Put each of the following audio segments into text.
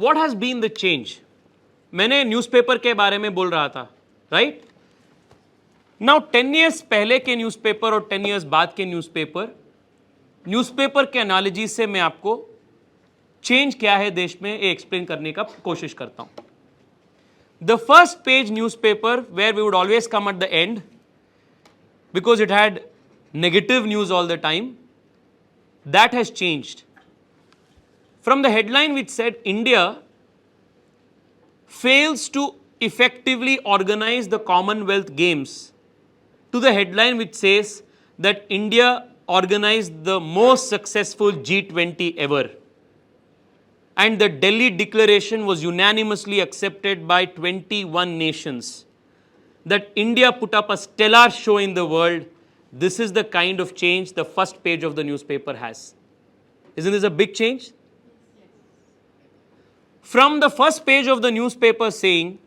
what has been the change? मैंने newspaper के बारे में बोल रहा था, right? Now 10 years पहले के न्यूज़पेपर और 10 years बाद के न्यूज़पेपर के एनालॉजी से मैं आपको चेंज क्या है देश में ये एक्सप्लेन करने का कोशिश करता हूं. The first page newspaper where we would always come at the end because it had negative news all the time, that has changed. From the headline which said India fails to effectively organize the Commonwealth Games to the headline which says that India organized the most successful G20 ever. And the Delhi Declaration was unanimously accepted by 21 nations. That India put up a stellar show in the world. This is the kind of change the first page of the newspaper has. Isn't this a big change? From the first page of the newspaper saying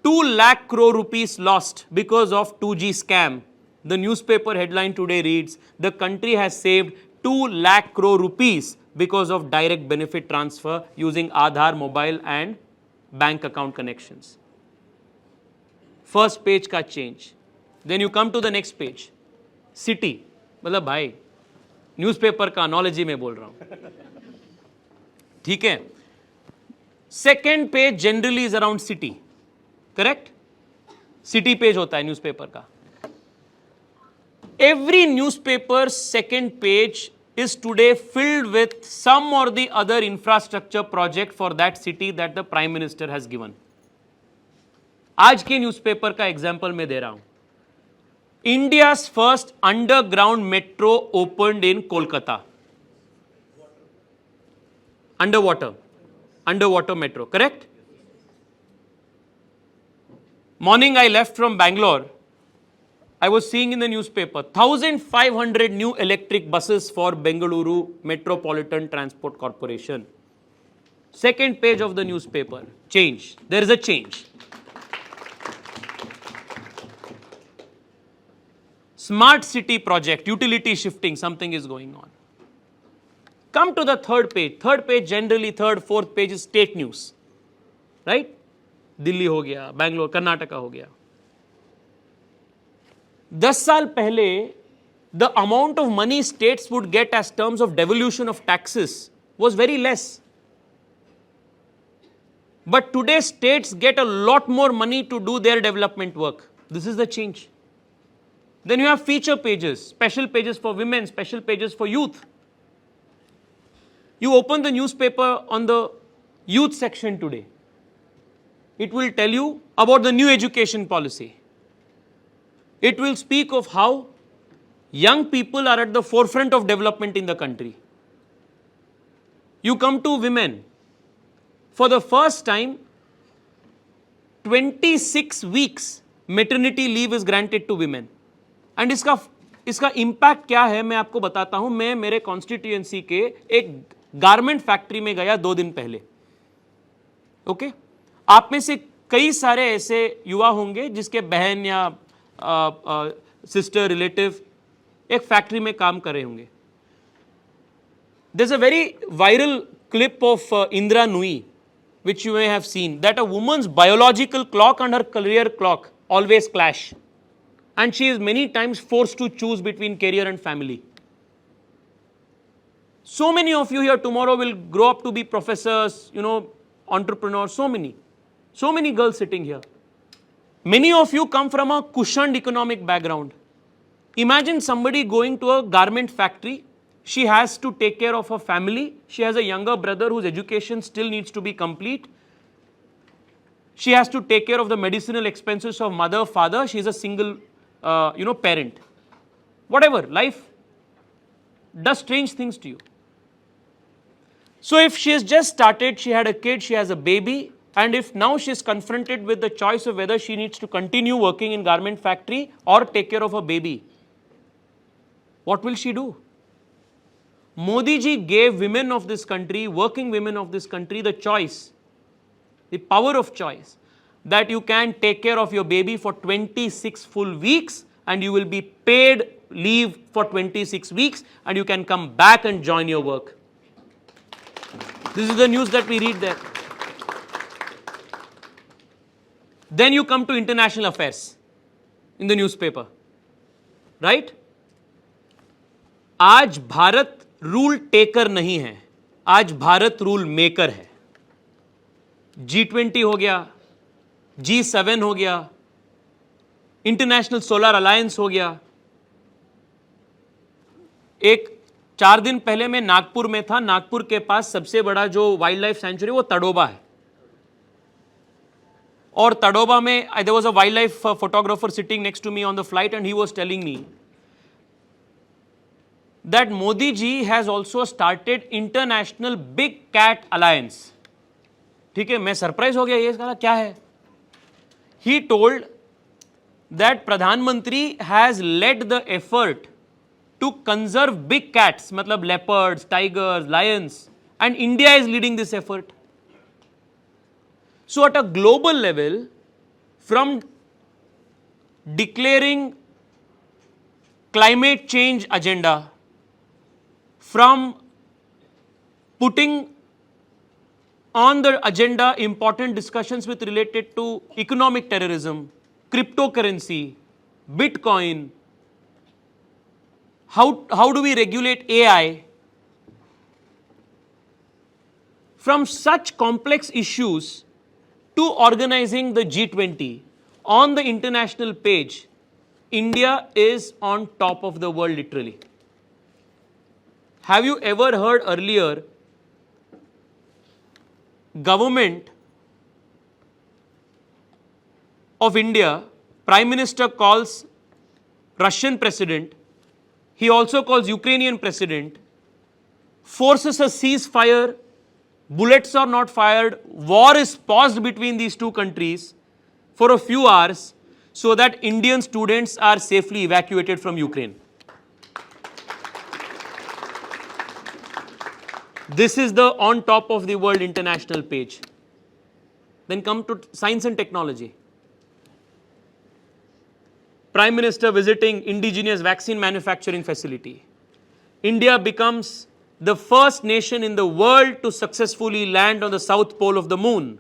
2 lakh crore rupees lost because of 2G scam, the newspaper headline today reads, the country has saved 2 lakh crore rupees because of direct benefit transfer using Aadhaar, mobile and bank account connections. First page ka change. Then you come to the next page. City. मतलब भाई newspaper का analogy में बोल रहा हूं. ठीक है. Second page generally is around city. Correct. City page होता है न्यूज़पेपर का. Every newspaper second page is today filled with some or the other infrastructure project for that city that the Prime Minister has given. आज के newspaper का example मैं दे रहा हूं. India's first underground metro opened in Kolkata. Underwater metro, correct? Morning I left from Bangalore. I was seeing in the newspaper 1,500 new electric buses for Bengaluru Metropolitan Transport Corporation. Second page of the newspaper. Change. There is a change. Smart city project, utility shifting, something is going on. Come to the third page. Third page generally, third, fourth page is state news. Right? Delhi हो गया, Bangalore, Karnataka हो गया. 10 साल पहले the amount of money states would get as terms of devolution of taxes was very less. But today states get a lot more money to do their development work. This is the change. Then you have feature pages, special pages for women, special pages for youth. You open the newspaper on the youth section today. It will tell you about the new education policy. It will speak of how young people are at the forefront of development in the country. You come to women. For the first time, 26 weeks maternity leave is granted to women. And इसका impact क्या है मैं आपको बताता हूं. मैं मेरे constituency के एक गारमेंट फैक्ट्री में गया 2 दिन पहले. ओके. आप में से कई सारे ऐसे युवा होंगे जिसके बहन या सिस्टर रिलेटिव एक फैक्ट्री में काम कर रहे होंगे. There is a very viral clip of Indra Nooyi which you may have seen, that a woman's biological clock and her career clock always clash. And she is many times forced to choose between career and family. So many of you here tomorrow will grow up to be professors, entrepreneurs, so many girls sitting here. Many of you come from a cushioned economic background. Imagine somebody going to a garment factory. She has to take care of her family. She has a younger brother whose education still needs to be complete. She has to take care of the medicinal expenses of mother, father. She is a single, parent. Whatever, life does strange things to you. So if she has just started, she had a kid, she has a baby, and if now she is confronted with the choice of whether she needs to continue working in garment factory or take care of her baby, what will she do? Modi ji gave women of this country, working women of this country, the choice, the power of choice, that you can take care of your baby for 26 full weeks and you will be paid leave for 26 weeks and you can come back and join your work. This is the news that we read there. Then you come to international affairs in the newspaper, right? आज Bharat rule taker नहीं है, आज Bharat rule maker है. G20 हो गया, G7 हो गया, international solar alliance हो गया. एक 4 दिन पहले मैं नागपुर में था. नागपुर के पास सबसे बड़ा जो वाइल्ड लाइफ सेंचुरी वो तड़ोबा है. और तड़ोबा में there was a wild life photographer sitting next to me on the flight and he was telling me that Modi ji has also started international big cat alliance. ठीक है, मैं surprise हो गया. ये कहा क्या है? He told that प्रधानमंत्री has led the effort to conserve big cats, मतलब leopards, tigers, lions, and India is leading this effort. So at a global level, from declaring climate change agenda, from putting on the agenda important discussions with related to economic terrorism, cryptocurrency, Bitcoin, how do we regulate AI? From such complex issues to organizing the G20 on the international page, India is on top of the world literally. Have you ever heard earlier government of India, Prime Minister calls Russian president, he also calls Ukrainian president, forces a ceasefire, bullets are not fired, war is paused between these two countries for a few hours so that Indian students are safely evacuated from Ukraine. This is the on top of the world international page. Then come to science and technology. Prime Minister visiting indigenous vaccine manufacturing facility. India becomes the first nation in the world to successfully land on the south pole of the moon.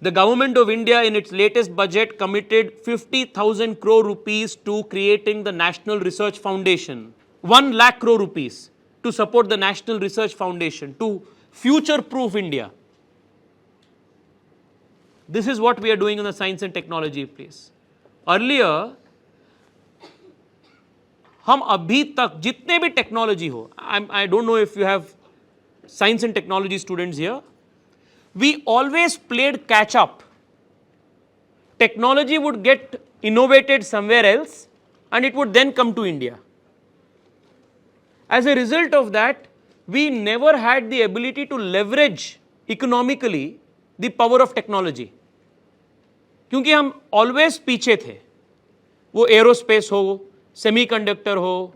The government of India in its latest budget committed 50,000 crore rupees to creating the National Research Foundation. 1 lakh crore rupees to support the National Research Foundation, to future-proof India. This is what we are doing in the science and technology place. Earlier, हम अभी तक जितने भी technology हो, I don't know if you have science and technology students here, we always played catch up. Technology would get innovated somewhere else and it would then come to India. As a result of that, we never had the ability to leverage economically the power of technology. क्योंकि हम always पीछे थे. वो aerospace हो, semiconductor हो,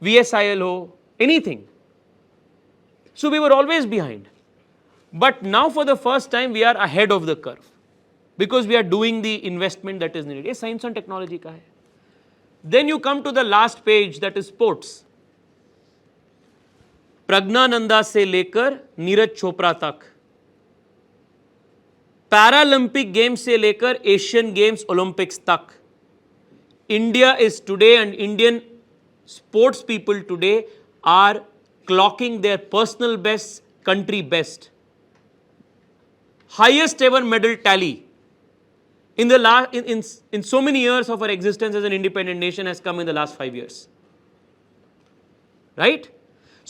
VSIL हो, anything. So we were always behind. But now for the first time we are ahead of the curve because we are doing the investment that is needed. ये science and technology का है. Then you come to the last page, that is sports. Praggnanandhaa से लेकर नीरज चोपड़ा तक, Paralympic games से लेकर Asian games Olympics तक, India is today and Indian sports people today are clocking their personal best, country best. Highest ever medal tally in the in so many years of our existence as an independent nation has come in the last 5 years. Right?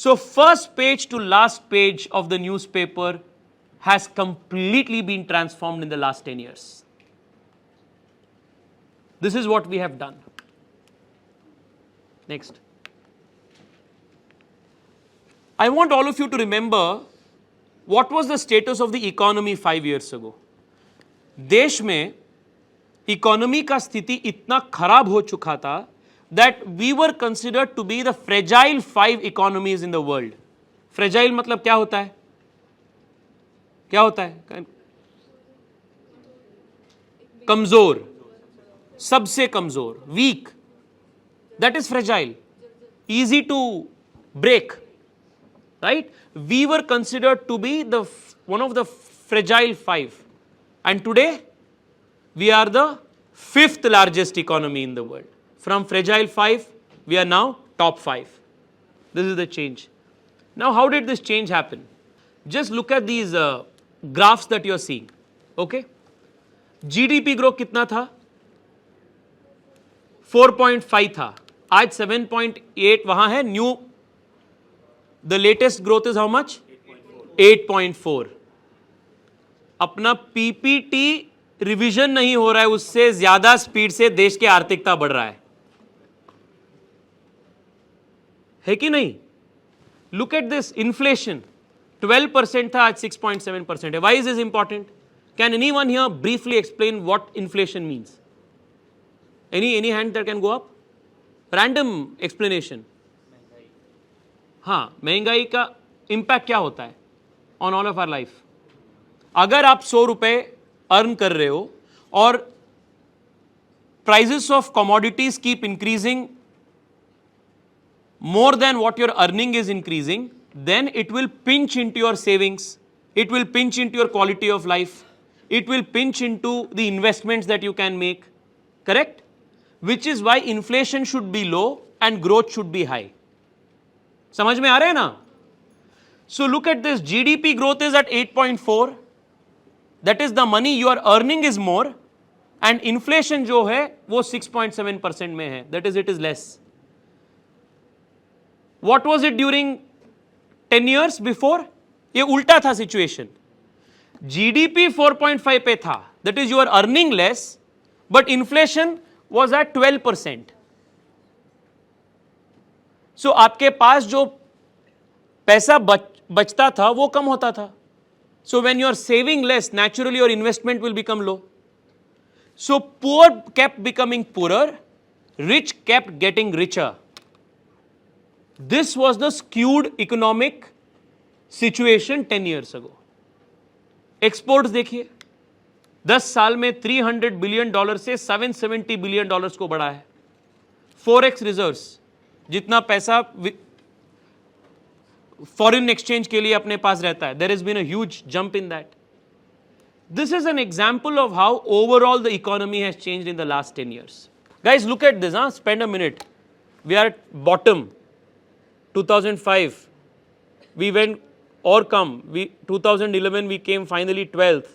So first page to last page of the newspaper has completely been transformed in the last 10 years. This is what we have done. Next. I want all of you to remember what was the status of the economy 5 years ago. देश में economy का स्थिति इतना खराब हो चुका था that we were considered to be the fragile 5 economies in the world. Fragile मतलब क्या होता है? क्या होता है? कमजोर, सबसे कमजोर, weak. That is fragile, easy to break. right? We were considered to be one of the fragile five, and today we are the fifth largest economy in the world. From fragile five, we are now top five. This is the change. Now, how did this change happen? Just look at these graphs that you are seeing. Okay, GDP growth कितना था? 4.5 था, आज 7.8 वहां है. New the latest growth is how much? 8.4. अपना PPT revision नहीं हो रहा है, उससे ज्यादा स्पीड से देश की आर्थिकता बढ़ रहा है कि नहीं? Look at this inflation. 12% था, आज 6.7% है. Why is this important? Can anyone here briefly explain what inflation means? Any hand that can go up? Random explanation. हाँ, महंगाई का इम्पैक्ट क्या होता है on all of our life? अगर आप 100 रुपए अर्न कर रहे हो और prices of commodities keep increasing more than what your earning is increasing, then it will pinch into your savings, it will pinch into your quality of life, it will pinch into the investments that you can make, correct? Which is why inflation should be low and growth should be high. समझ में आ रहा है ना? So look at this, GDP growth is at 8.4, that is the money you are earning is more, and inflation जो है वो 6.7% में है, that is it is less. What was it during 10 years before? ये उल्टा था सिचुएशन. GDP 4.5 पे था, that is you are earning less, but inflation was at 12%. So आपके पास जो पैसा बचता था वो कम होता था. So when you are saving less, naturally your investment will become low. So poor kept becoming poorer, rich kept getting richer. This was the skewed economic situation 10 years ago. Exports देखिए, 10 साल में $300 बिलियन से $770 billion को बढ़ा है. Forex reserves, जितना पैसा foreign exchange के लिए अपने पास रहता है, there has been a huge jump in that. This is an example of how overall the economy has changed in the last 10 years. Guys, look at this, spend a minute. We are at bottom. 2005, we went or come. 2011, we came finally 12th.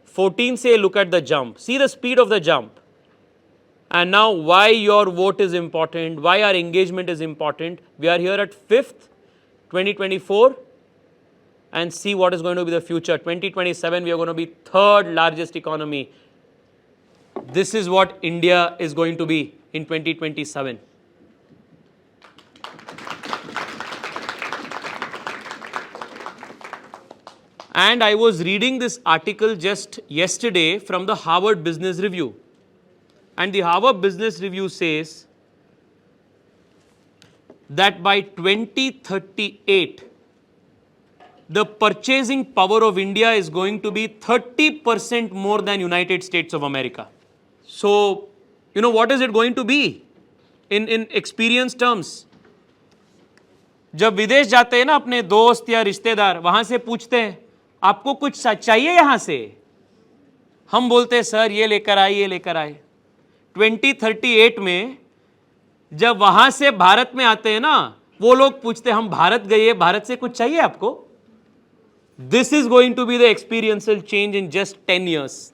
14 say, look at the jump. See the speed of the jump. And now why your vote is important, why our engagement is important. We are here at 5th, 2024, and see what is going to be the future. 2027, we are going to be third largest economy. This is what India is going to be in 2027. And I was reading this article just yesterday from the Harvard Business Review. And the Harvard Business Review says that by 2038, the purchasing power of India is going to be 30% more than United States of America. So, you know, what is it going to be in experience terms? जब विदेश जाते हैं ना अपने दोस्त या रिश्तेदार, वहां से पूछते हैं आपको कुछ चाहिए यहां से, हम बोलते हैं सर ये लेकर आए, ये लेकर आए. 2038 में जब वहां से भारत में आते हैं ना, वो लोग पूछते हैं हम भारत गए, भारत से कुछ चाहिए आपको. This is going to be the experiential change in just 10 years.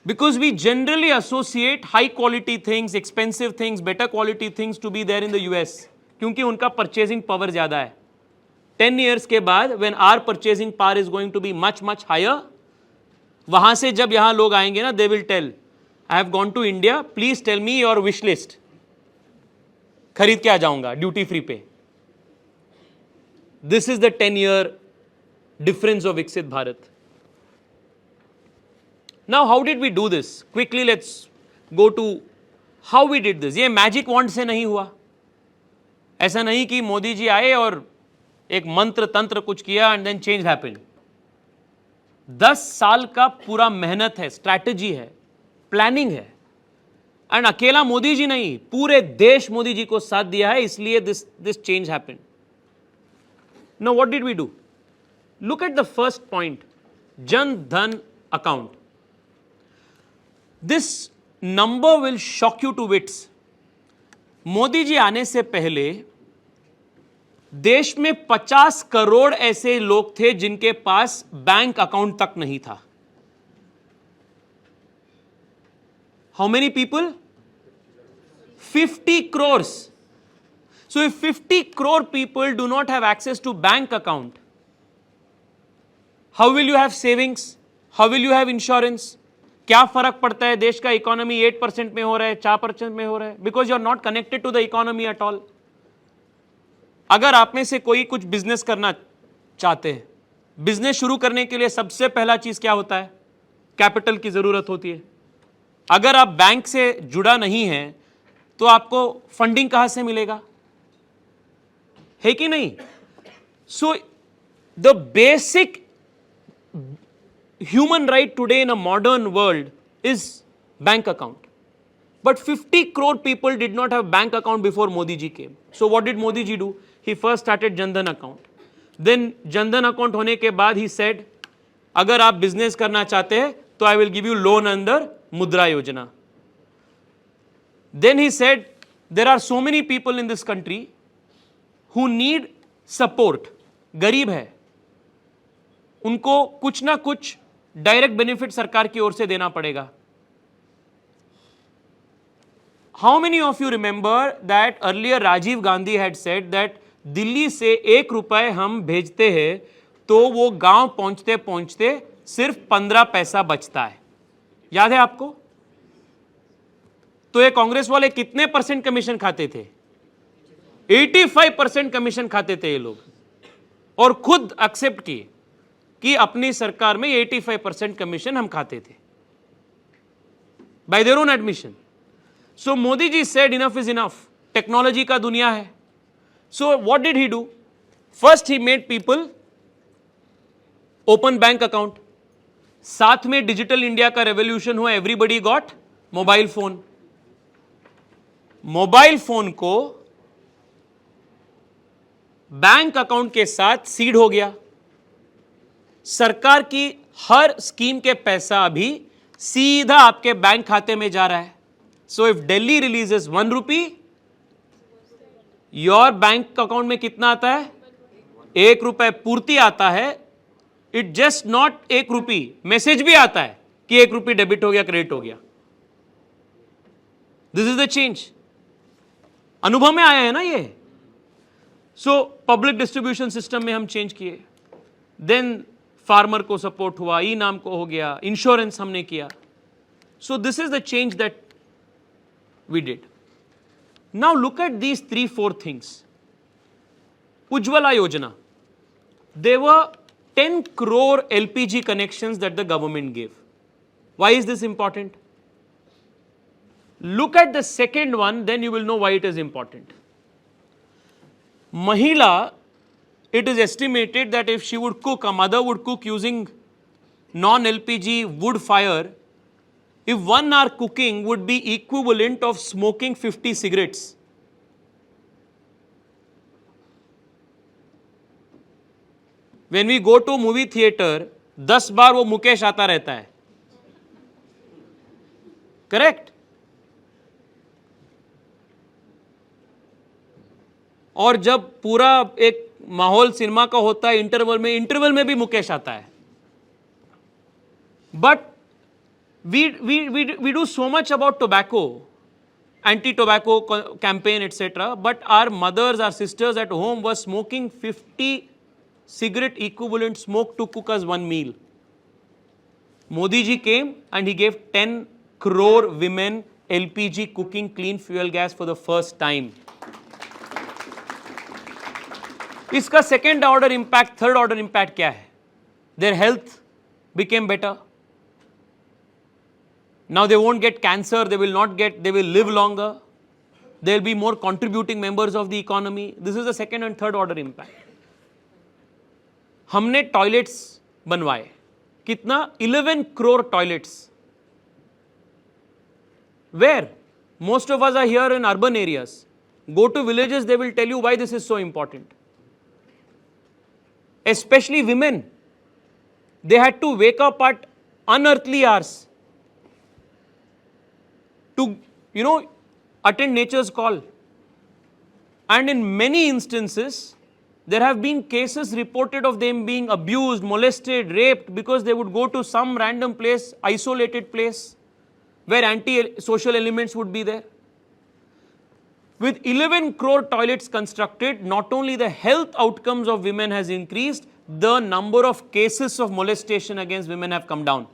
Because we generally associate high quality things, expensive things, better quality things to be there in the US. क्योंकि उनका परचेजिंग पावर ज्यादा है. 10 years के बाद when our purchasing power is going to be much higher, वहां से जब यहां लोग आएंगे ना, they will tell, I have gone to India, please tell me your wish list. खरीद के आ जाऊंगा ड्यूटी फ्री पे. This is the 10-year difference of Viksit Bharat. Now, how did we do this? Quickly, let's go to how we did this. ये magic wand से नहीं हुआ. ऐसा नहीं कि मोदी जी आए और एक मंत्र तंत्र कुछ किया एंड देन चेंज हैपेंड. 10 साल का पूरा मेहनत है, स्ट्रैटेजी है, प्लानिंग है. एंड अकेला मोदी जी नहीं, पूरे देश मोदी जी को साथ दिया है, इसलिए this change happened. Now what did we do? Look at the first point, Jan Dhan account. This number will shock you to wits. Modi ji आने से पहले देश में 50 करोड़ ऐसे लोग थे जिनके पास बैंक अकाउंट तक नहीं था. How many people? 50 crores. So if 50 crore people do not have access to bank account, how will you have savings? How will you have insurance? क्या फर्क पड़ता है? देश का इकोनॉमी 8% में हो रहा है, 4% में हो रहा है, because you are not connected to the economy at all. अगर आप में से कोई कुछ बिजनेस करना चाहते हैं, बिजनेस शुरू करने के लिए सबसे पहला चीज क्या होता है? कैपिटल की जरूरत होती है. अगर आप बैंक से जुड़ा नहीं है तो आपको फंडिंग कहां से मिलेगा? है कि नहीं? So the basic human right today in a modern world is bank account. But 50 crore people did not have bank account before Modi ji came. So what did Modi ji do? He first started Jan Dhan account. Then Jan Dhan account होने के बाद he said, अगर आप business करना चाहते हैं तो I will give you loan under Mudra Yojana. Then he said, there are so many people in this country who need support. गरीब है, उनको कुछ ना कुछ डायरेक्ट बेनिफिट सरकार की ओर से देना पड़ेगा. How many of you remember that earlier Rajiv Gandhi had said that Delhi से 1 रुपए हम भेजते हैं तो वो गांव पहुंचते पहुंचते सिर्फ 15 पैसा बचता है. याद है आपको? तो ये कांग्रेस वाले कितने परसेंट कमीशन खाते थे? 85% कमीशन खाते थे ये लोग, और खुद एक्सेप्ट किए कि अपनी सरकार में 85% कमीशन हम खाते थे, by their own admission. So Modi ji said enough is enough, technology का दुनिया है. So what did he do? First he made people open bank account. साथ में डिजिटल इंडिया का रेवोल्यूशन हुआ, everybody got mobile phone. Mobile phone को bank account के साथ सीड हो गया. सरकार की हर स्कीम के पैसा अभी सीधा आपके बैंक खाते में जा रहा है. So if Delhi releases 1 rupee, your bank account में कितना आता है? 1 रुपए पूर्ति आता है. It just not 1 rupee, message भी आता है कि 1 रुपी डेबिट हो गया, क्रेडिट हो गया. This is the change. अनुभव में आया है ना ये. सो पब्लिक डिस्ट्रीब्यूशन सिस्टम में हम चेंज किए. देन फार्मर को सपोर्ट हुआ, ई नाम को हो गया, इंश्योरेंस हमने किया. So this is the change that we did. Now look at these 3-4 things. Ujjwala Yojana. There were 10 crore LPG connections that the government gave. Why is this important? Look at the second one, then you will know why it is important. Mahila, it is estimated that if she would cook, a mother would cook using non-LPG wood fire, if 1 hour cooking would be equivalent of smoking 50 cigarettes. When we go to movie theater, 10 बार वो मुकेश आता रहता है. Correct? और जब पूरा एक माहौल cinema का होता है, इंटरवल में भी मुकेश आता है. But we do so much about tobacco, anti-tobacco campaign, etc. But our mothers, our sisters at home were smoking 50 cigarette equivalent smoke to cook us 1 meal. Modi ji came and he gave 10 crore women LPG cooking clean fuel gas for the first time. इसका second order impact, third order impact क्या है? Their health became better. Now they won't get cancer, they will live longer. They will be more contributing members of the economy. This is the second and third order impact. हमने toilets बनवाए. कितना? 11 crore toilets. Where? Most of us are here in urban areas. Go to villages, they will tell you why this is so important. Especially women. They had to wake up at unearthly hours to, attend nature's call. And in many instances, there have been cases reported of them being abused, molested, raped because they would go to some random place, isolated place, where anti-social elements would be there. With 11 crore toilets constructed, not only the health outcomes of women has increased, the number of cases of molestation against women have come down.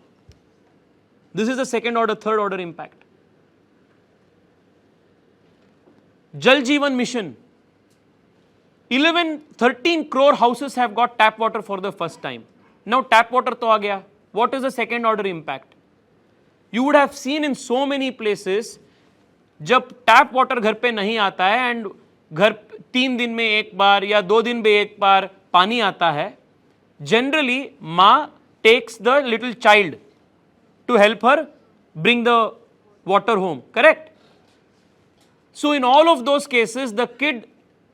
This is the second order, third order impact. Jal Jeevan Mission. 13 crore houses have got tap water for the first time. Now tap water to aa gaya. What is the second order impact? You would have seen in so many places, जब tap water घर पे नहीं आता है and घर 3 दिन में एक बार या 2 दिन में एक बार पानी आता है, जनरली माँ takes the little child to help her bring the water home, correct? So in all of those cases, the kid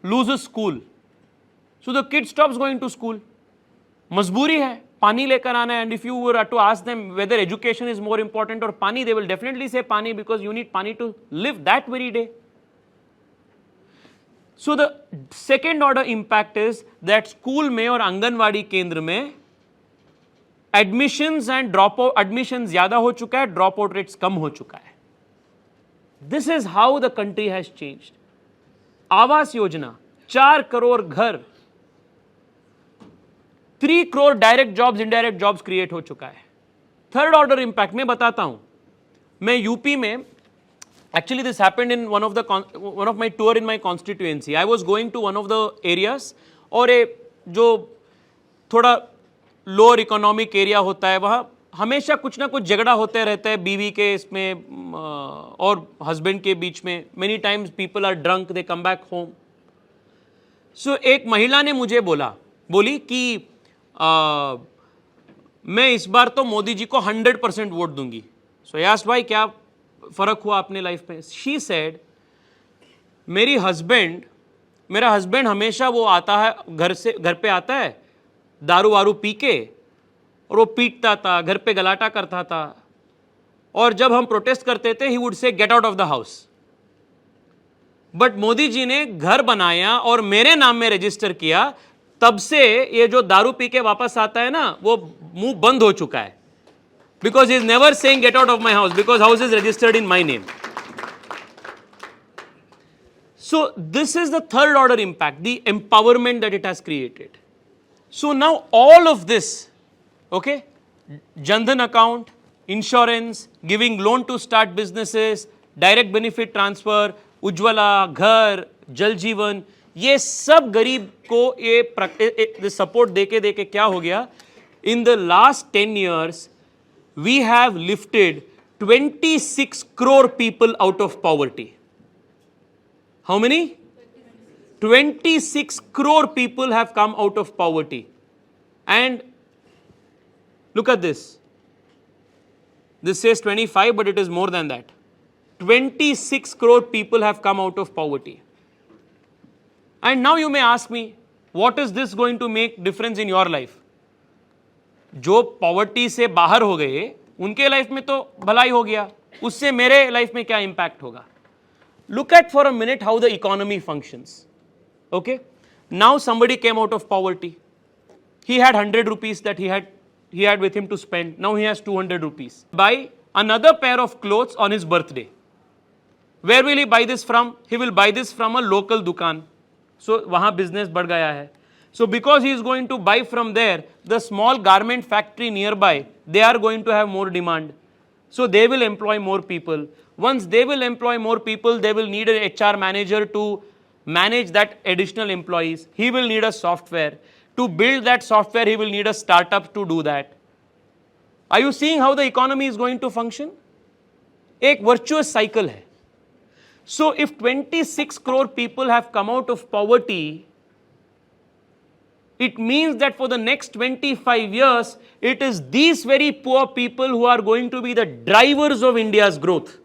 loses school. So the kid stops going to school. मजबूरी है, पानी लेकर आना है. And if you were to ask them whether education is more important or पानी, they will definitely say पानी because you need पानी to live that very day. So the second order impact is that school में और आंगनवाड़ी केंद्र में admissions and dropout, admissions ज़्यादा हो चुका है, dropout rates कम हो चुका है. This is how the country has changed. Awas Yojana, 4 crore घर, 3 crore direct jobs, indirect jobs create हो चुका है. थर्ड ऑर्डर इंपैक्ट मैं बताता हूं. मैं यूपी में, actually this happened in one of my tour in my constituency. I was going to one of the areas, और जो थोड़ा लोअर इकोनॉमिक एरिया होता है वहाँ हमेशा कुछ ना कुछ झगड़ा होते रहता है बीवी के इसमें और हस्बैंड के बीच में. Many times people are drunk, they come back home. So एक महिला ने मुझे बोली कि मैं इस बार तो मोदी जी को 100% वोट दूंगी. सो यस भाई, क्या फर्क हुआ अपने लाइफ में? शी सेड, मेरा हस्बैंड हमेशा वो आता है घर पे आता है दारू वारू पी के, और वो पीटता था, घर पे गलाटा करता था, और जब हम प्रोटेस्ट करते थे he would say get out of the house. But Modi ji ने घर बनाया और मेरे नाम में रजिस्टर किया, तब से ये जो दारू पी के वापस आता है ना, वो मुंह बंद हो चुका है. Because he is never saying gate out of my house, because house is registered in my name. So this is the third order impact, the empowerment that it has created. So now all of this, okay, Jandhan account, insurance, giving loan to start businesses, direct benefit transfer, Ujjwala, घर, जल जीवन, ये सब गरीब को ये support देके क्या हो गया? In the last 10 years, we have lifted 26 crore people out of poverty. How many? 26 crore people have come out of poverty. And look at this. This says 25, but it is more than that. 26 crore people have come out of poverty. And now you may ask me, what is this going to make difference in your life? जो poverty से बाहर हो गए, उनके life में तो भलाई हो गया, उससे मेरे लाइफ में क्या इंपैक्ट होगा? Look at for a minute how the economy functions. Okay? Now somebody came out of poverty. He had 100 rupees that he had with him to spend. Now he has 200 rupees. Buy another pair of clothes on his birthday. Where will he buy this from? He will buy this from a local dukan. So वहाँ business बढ़ गया है. So because he is going to buy from there, the small garment factory nearby, they are going to have more demand. So they will employ more people. Once they will employ more people, they will need an HR manager to manage that additional employees. He will need a software. To build that software, he will need a startup to do that. Are you seeing how the economy is going to function? एक virtuous cycle है. So if 26 crore people have come out of poverty, it means that for the next 25 years, it is these very poor people who are going to be the drivers of India's growth.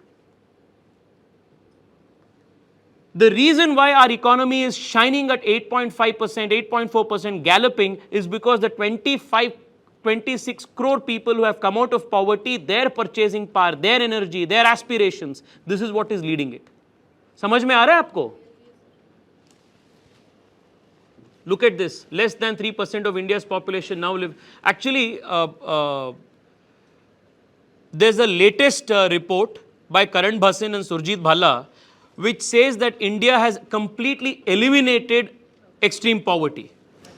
The reason why our economy is shining at 8.5%, 8.4%, galloping, is because the 26 crore people who have come out of poverty, their purchasing power, their energy, their aspirations, this is what is leading it. समझ में आ रहा है आपको? Look at this, less than 3% of India's population now live. Actually, there's a latest report by Karan Bhasin and Surjit Bhalla, which says that India has completely eliminated extreme poverty.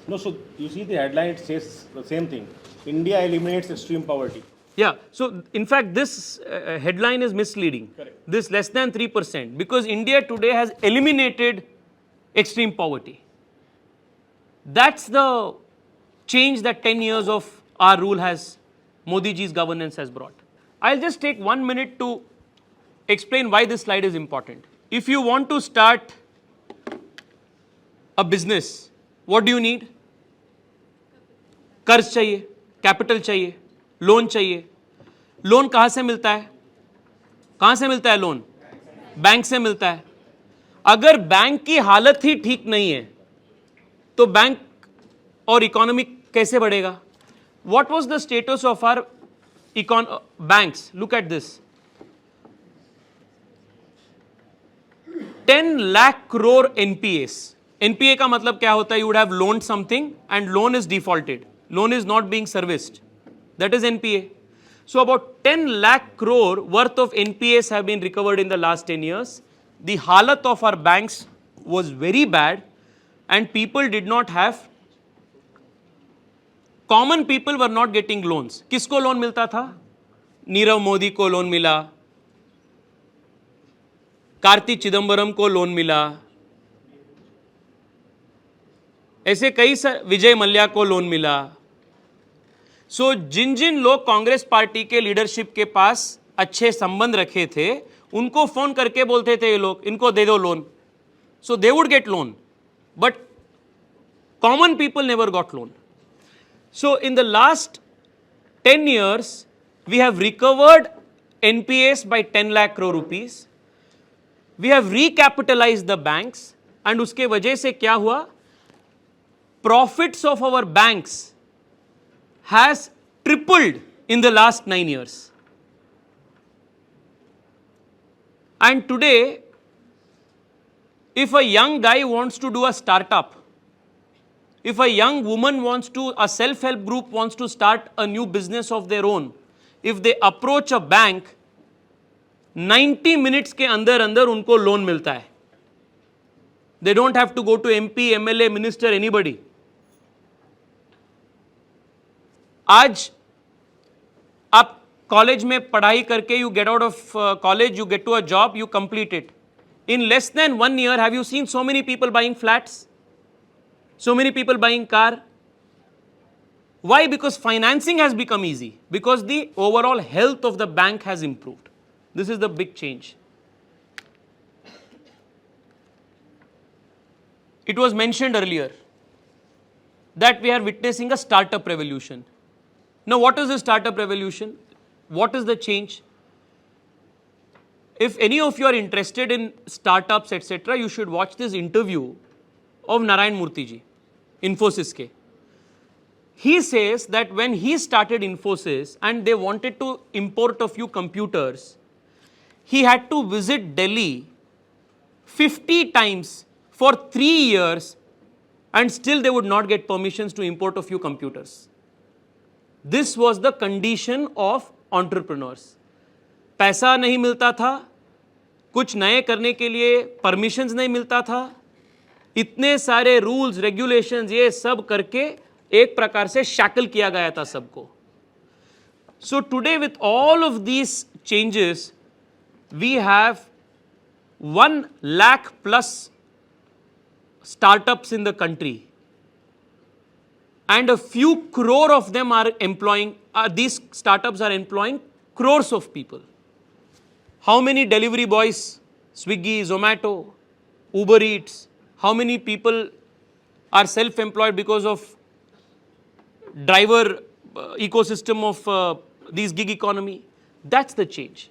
No, so you see the headline, it says the same thing. India eliminates extreme poverty. Yeah, so in fact, this headline is misleading. Correct. This less than 3%, because India today has eliminated extreme poverty. That's the change that 10 years of our rule has, Modi ji's governance has brought. I'll just take 1 minute to explain why this slide is important. If you want to start a business, what do you need? कर्ज चाहिए, capital चाहिए, loan चाहिए. Loan कहाँ से मिलता है? कहाँ से मिलता है लोन? बैंक से मिलता है. अगर बैंक की हालत ही ठीक नहीं है तो बैंक और इकोनॉमी कैसे बढ़ेगा? What was the status of our banks? Look at this. 10 lakh crore NPAs. NPA का मतलब क्या होता है? You would have loaned something and loan is defaulted. Loan is not being serviced. That is NPA. So about 10 lakh crore worth of NPAs have been recovered in the last 10 years. The halat of our banks was very bad and people did not have, common people were not getting loans. किसको loan मिलता था? नीरव मोदी को loan मिला, कार्ति चिदंबरम को loan मिला, ऐसे कई विजय मल्ल्या को लोन मिला. सो जिन जिन लोग कांग्रेस पार्टी के लीडरशिप के पास अच्छे संबंध रखे थे, उनको फोन करके बोलते थे ये लोग, इनको दे दो loan. So they would get loan, but common people never got loan. So in the last 10 years, we have recovered NPAs by 10 lakh crore rupees. We have recapitalized the banks and उसके वजह से क्या हुआ? Profits of our banks has tripled in the last 9 years. And today, if a young guy wants to do a startup, if a young woman wants to, a self-help group wants to start a new business of their own, if they approach a bank, 90 minutes के अंदर अंदर उनको loan मिलता है. They don't have to go to MP, MLA, minister, anybody. आज आप college में पढ़ाई करके you get out of college, you get to a job, you complete it. In less than 1 year, have you seen so many people buying flats? So many people buying car? Why? Because financing has become easy. Because the overall health of the bank has improved. This is the big change. It was mentioned earlier that we are witnessing a startup revolution. Now, what is the startup revolution? What is the change? If any of you are interested in startups, etc., you should watch this interview of Narayan Murthy ji, Infosys ke. He says that when he started Infosys and they wanted to import a few computers, he had to visit Delhi 50 times for 3 years and still they would not get permissions to import a few computers. This was the condition of entrepreneurs. पैसा नहीं मिलता था, कुछ नए करने के लिए permissions नहीं मिलता था, इतने सारे रूल्स रेगुलेशंस ये सब करके एक प्रकार से शैकल किया गया था सबको. So today with all of these changes we have 1 lakh plus startups in the country and a few crore of them are employing, these startups are employing crores of people. How many delivery boys, Swiggy, Zomato, Uber Eats, how many people are self-employed because of driver ecosystem of these gig economy? That's the change.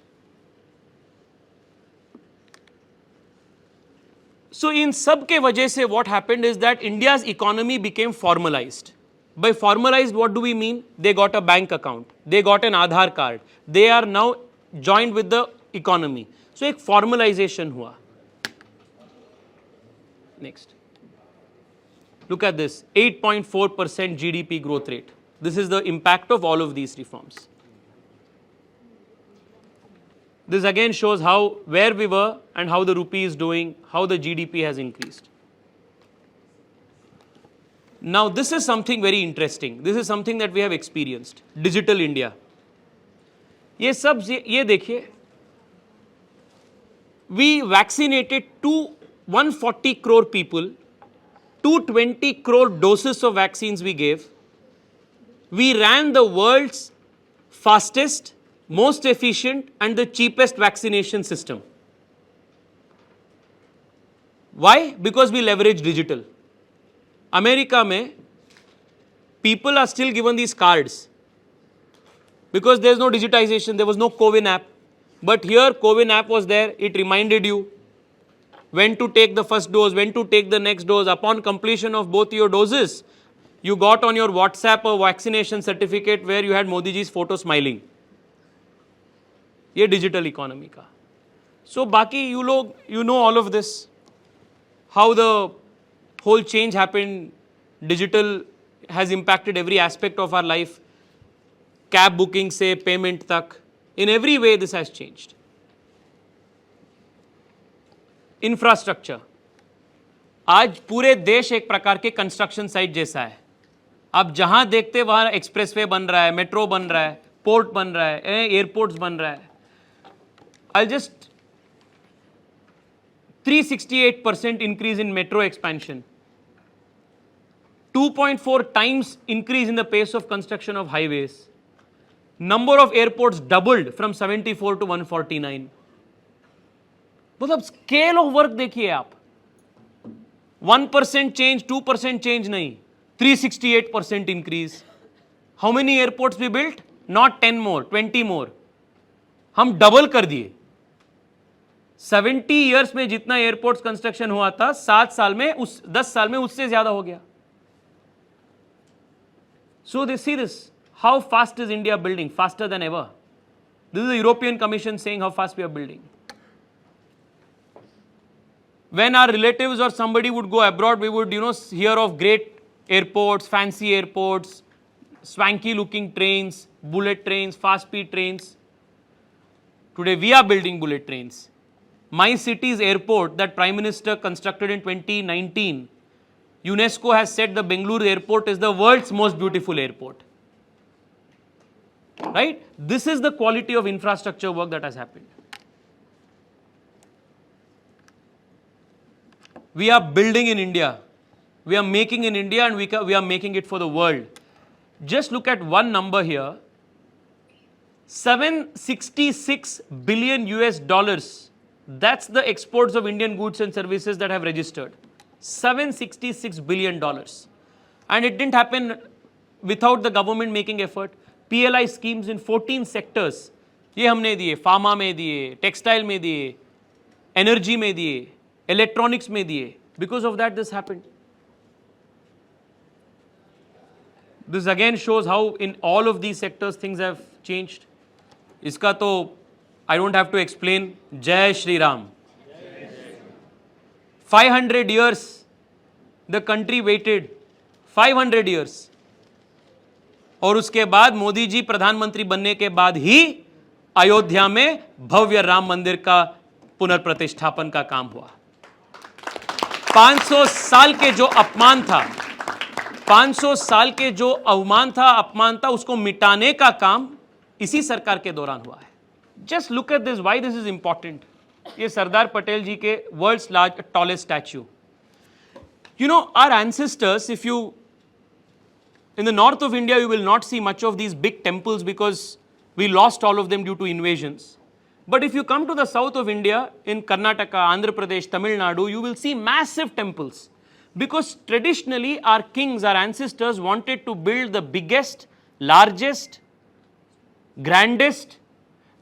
So in सब के वजह से what happened is that India's economy became formalized. By formalized, what do we mean? They got a bank account, they got an Aadhaar card, they are now joined with the economy. So एक formalization हुआ. Next. Look at this, 8.4% GDP growth rate. This is the impact of all of these reforms. This again shows how, where we were and how the rupee is doing, how the GDP has increased. Now this is something very interesting. This is something that we have experienced. Digital India. ये सब ये देखिए, we vaccinated 140 crore people, 220 crore doses of vaccines we gave. We ran the world's fastest, most efficient and the cheapest vaccination system. Why? Because we leverage digital. America mein, people are still given these cards because there is no digitization, there was no COVID app. But here COVID app was there, it reminded you when to take the first dose, when to take the next dose. Upon completion of both your doses, you got on your WhatsApp a vaccination certificate where you had Modi ji's photo smiling. ये digital economy का. सो बाकी you know all of this, how the whole change happened. Digital has impacted every aspect of our life, cab booking से payment तक, in every way this has changed. Infrastructure, आज पूरे देश एक प्रकार के कंस्ट्रक्शन साइट जैसा है. आप जहां देखते वहां एक्सप्रेसवे बन रहा है, मेट्रो बन रहा है, पोर्ट बन रहा है, एयरपोर्ट्स बन रहा है. I'll just 368% increase in metro expansion, 2.4 times increase in the pace of construction of highways, number of airports doubled from 74 to 149. मतलब scale of work देखिए आप, 1% change, 2% change नहीं, 368% increase. How many airports we built? Not 10 more, 20 more. हम double कर दिए. 70 years में जितना airports construction हुआ था 10 साल में उससे ज्यादा हो गया. So they see this, how fast is India building? Faster than ever. This is the European Commission saying how fast we are building. When our relatives or somebody would go abroad, we would hear of great airports, fancy airports, swanky looking trains, bullet trains, fast speed trains. Today we are building bullet trains. My city's airport that Prime Minister constructed in 2019, UNESCO has said the Bengaluru airport is the world's most beautiful airport. Right? This is the quality of infrastructure work that has happened. We are building in India. We are making in India and we are making it for the world. Just look at one number here. 766 billion US dollars. That's the exports of Indian goods and services that have registered. 766 billion dollars. And it didn't happen without the government making effort. PLI schemes in 14 sectors. ये हमने दिए, pharma में दिए, textile में दिए, energy में दिए, electronics में दिए. Because of that this happened. This again shows how in all of these sectors things have changed. इसका तो I don't have to explain. Jai Shri Ram. 500 years the country waited. 500 years. और उसके बाद मोदी जी प्रधानमंत्री बनने के बाद ही अयोध्या में भव्य राम मंदिर का पुनर्प्रतिष्ठापन का काम हुआ. 500 साल के जो अपमान था, 500 साल के जो अवमान था, अपमान था, उसको मिटाने का काम इसी सरकार के दौरान हुआ है. Just look at this, why this is important. ये सरदार पटेल जी के world's tallest statue. Our ancestors, if you in the north of India, you will not see much of these big temples because we lost all of them due to invasions. But if you come to the south of India, in Karnataka, Andhra Pradesh, Tamil Nadu, you will see massive temples. Because traditionally, our kings, our ancestors wanted to build the biggest, largest, grandest,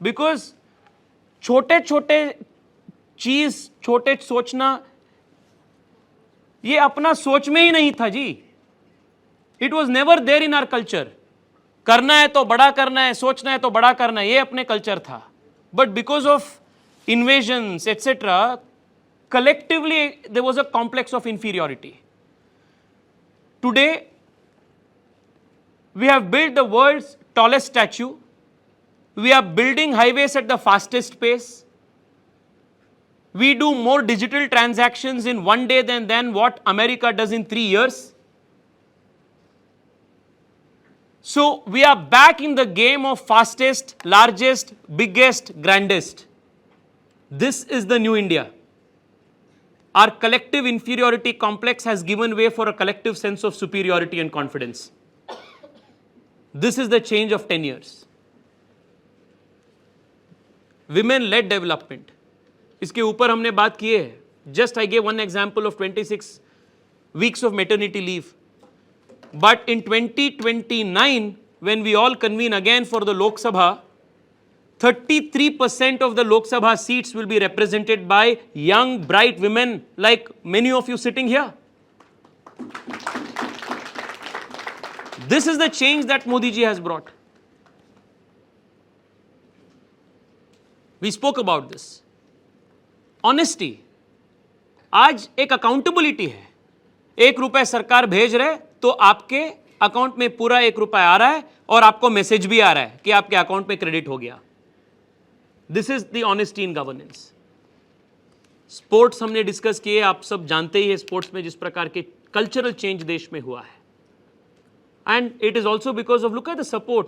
because छोटे छोटे चीज, छोटे सोचना, ये अपना सोच में ही नहीं था जी. It was never there in our culture. करना है तो बड़ा करना है, सोचना है तो बड़ा करना है, ये अपने कल्चर था. But because of invasions, etc., collectively there was a complex of inferiority. Today, we have built the world's tallest statue. We are building highways at the fastest pace. We do more digital transactions in one day than what America does in 3 years. So we are back in the game of fastest, largest, biggest, grandest. This is the new India. Our collective inferiority complex has given way for a collective sense of superiority and confidence. This is the change of 10 years. Women-led development. इसके ऊपर हमने बात की है. Just I gave one example of 26 weeks of maternity leave. But in 2029, when we all convene again for the Lok Sabha, 33% of the Lok Sabha seats will be represented by young, bright women like many of you sitting here. This is the change that Modi ji has brought. We spoke about this. Honesty. आज एक accountability है. 1 रुपए सरकार भेज रहे तो आपके account में पूरा 1 रुपया आ रहा है और आपको मैसेज भी आ रहा है कि आपके अकाउंट में क्रेडिट हो गया. This is the honesty in governance. Sports हमने डिस्कस किए, आप सब जानते ही है स्पोर्ट्स में जिस प्रकार के कल्चरल चेंज देश में हुआ है. And it is also because of look at the support.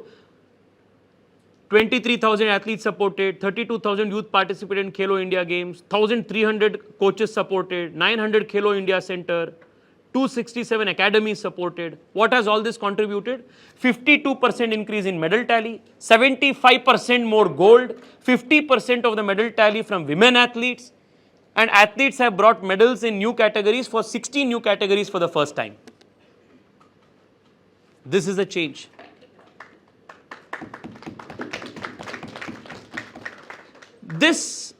23,000 athletes supported, 32,000 youth participated in Khelo India Games, 1,300 coaches supported, 900 Khelo India Center, 267 academies supported. What has all this contributed? 52% increase in medal tally, 75% more gold, 50% of the medal tally from women athletes, and athletes have brought medals in new categories for 16 new categories for the first time. This is a change. This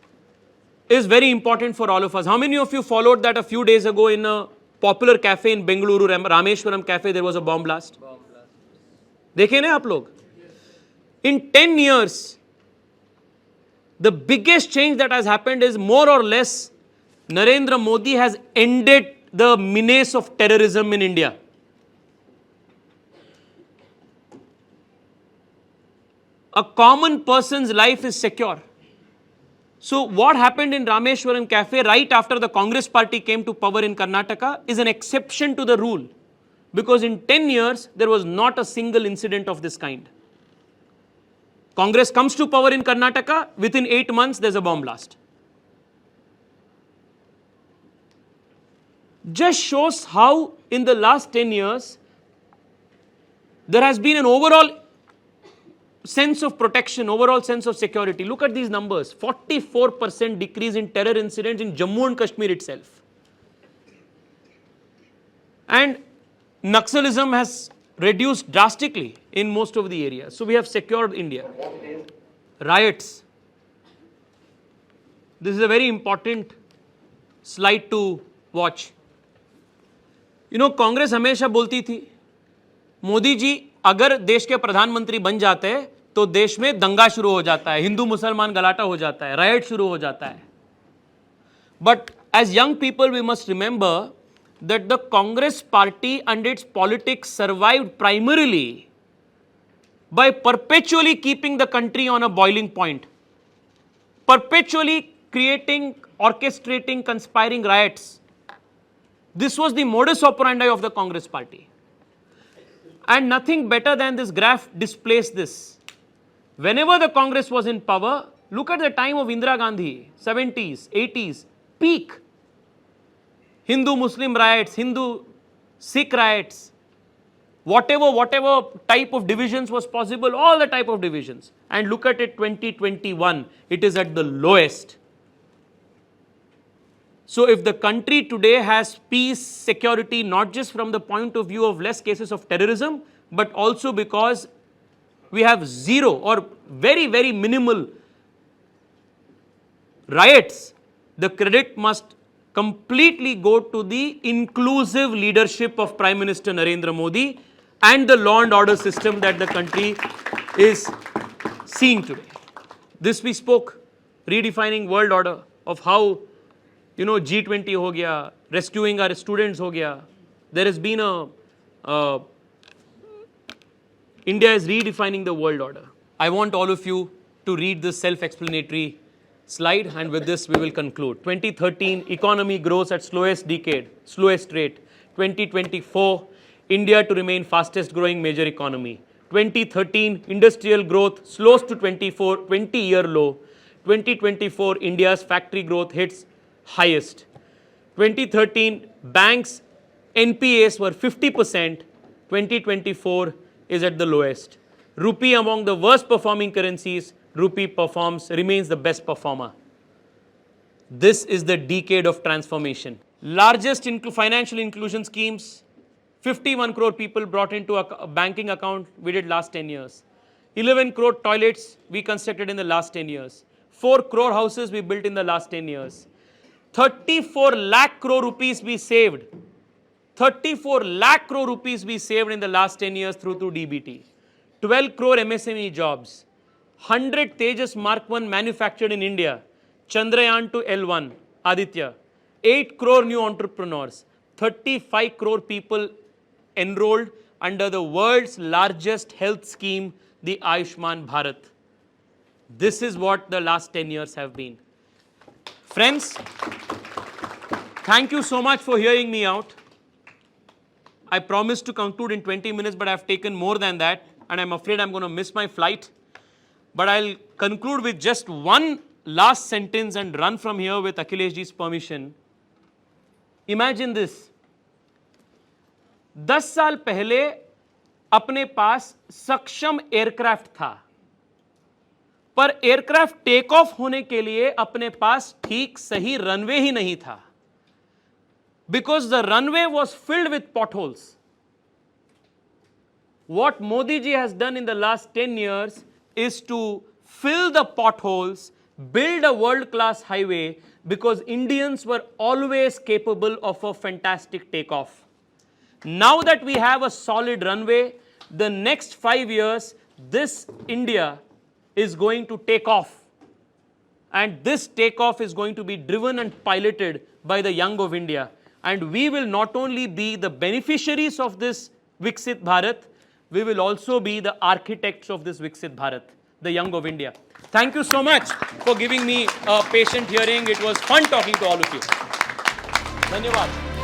is very important for all of us. How many of you followed that a few days ago in a popular cafe in Bengaluru, Rameshwaram Cafe, there was a bomb blast? देखे ना आप लोग? In 10 years, the biggest change that has happened is more or less Narendra Modi has ended the menace of terrorism in India. A common person's life is secure. So what happened in Rameshwaram Cafe right after the Congress party came to power in Karnataka is an exception to the rule, because in 10 years there was not a single incident of this kind. Congress comes to power in Karnataka, within 8 months there's a bomb blast. Just shows how in the last 10 years there has been an overall sense of protection, overall sense of security. Look at these numbers. 44% decrease in terror incidents in Jammu and Kashmir itself. And Naxalism has reduced drastically in most of the areas. So we have secured India. Riots. This is a very important slide to watch. You know, Congress हमेशा बोलती थी, मोदी जी अगर देश के प्रधानमंत्री बन जाते हैं तो देश में दंगा शुरू हो जाता है, हिंदू मुसलमान गलाटा हो जाता है, राइट शुरू हो जाता है. But as young people we must remember that the Congress party and its politics survived primarily by perpetually keeping the country on a boiling point, perpetually creating, orchestrating, conspiring riots. This was the modus operandi of the Congress party. And nothing better than this graph displays this. Whenever the Congress was in power, look at the time of Indira Gandhi, 70s, 80s, peak. Hindu Muslim riots, Hindu Sikh riots, whatever type of divisions was possible, all the type of divisions. And look at it, 2021, it is at the lowest. So if the country today has peace, security, not just from the point of view of less cases of terrorism, but also because we have zero or very, very minimal riots, the credit must completely go to the inclusive leadership of Prime Minister Narendra Modi and the law and order system that the country is seeing today. This we spoke, redefining world order, of how, you know, G20 ho gaya, rescuing our students ho gaya. There has been India is redefining the world order. I want all of you to read this self-explanatory slide, and with this we will conclude. 2013, economy grows at slowest rate. 2024, India to remain fastest growing major economy. 2013, industrial growth slows to 20-year low. 2024, India's factory growth hits highest. 2013, banks NPAs were 50%. 2024 is at the lowest. Rupee among the worst performing currencies, rupee remains the best performer. This is the decade of transformation. Largest financial inclusion schemes, 51 crore people brought into a banking account we did last 10 years. 11 crore toilets we constructed in the last 10 years. 4 crore houses we built in the last 10 years. 34 lakh crore rupees we saved. 34 lakh crore rupees we saved in the last 10 years through DBT. 12 crore MSME jobs. 100 Tejas Mark 1 manufactured in India. Chandrayaan to L1, Aditya. 8 crore new entrepreneurs. 35 crore people enrolled under the world's largest health scheme, the Ayushman Bharat. This is what the last 10 years have been. Friends, thank you so much for hearing me out. I promised to conclude in 20 minutes, but I've taken more than that, and I'm afraid I'm going to miss my flight. But I'll conclude with just one last sentence and run from here with Akhilesh ji's permission. Imagine this. 10 साल पहले अपने पास सक्षम aircraft था, पर aircraft take off होने के लिए अपने पास ठीक सही रनवे ही नहीं था. Because the runway was filled with potholes. What Modi ji has done in the last 10 years is to fill the potholes, build a world-class highway, because Indians were always capable of a fantastic takeoff. Now that we have a solid runway, the next 5 years, this India is going to take off. And this takeoff is going to be driven and piloted by the young of India. And we will not only be the beneficiaries of this Viksit Bharat, we will also be the architects of this Viksit Bharat, the young of India. Thank you so much for giving me a patient hearing. It was fun talking to all of you. Dhanyavad.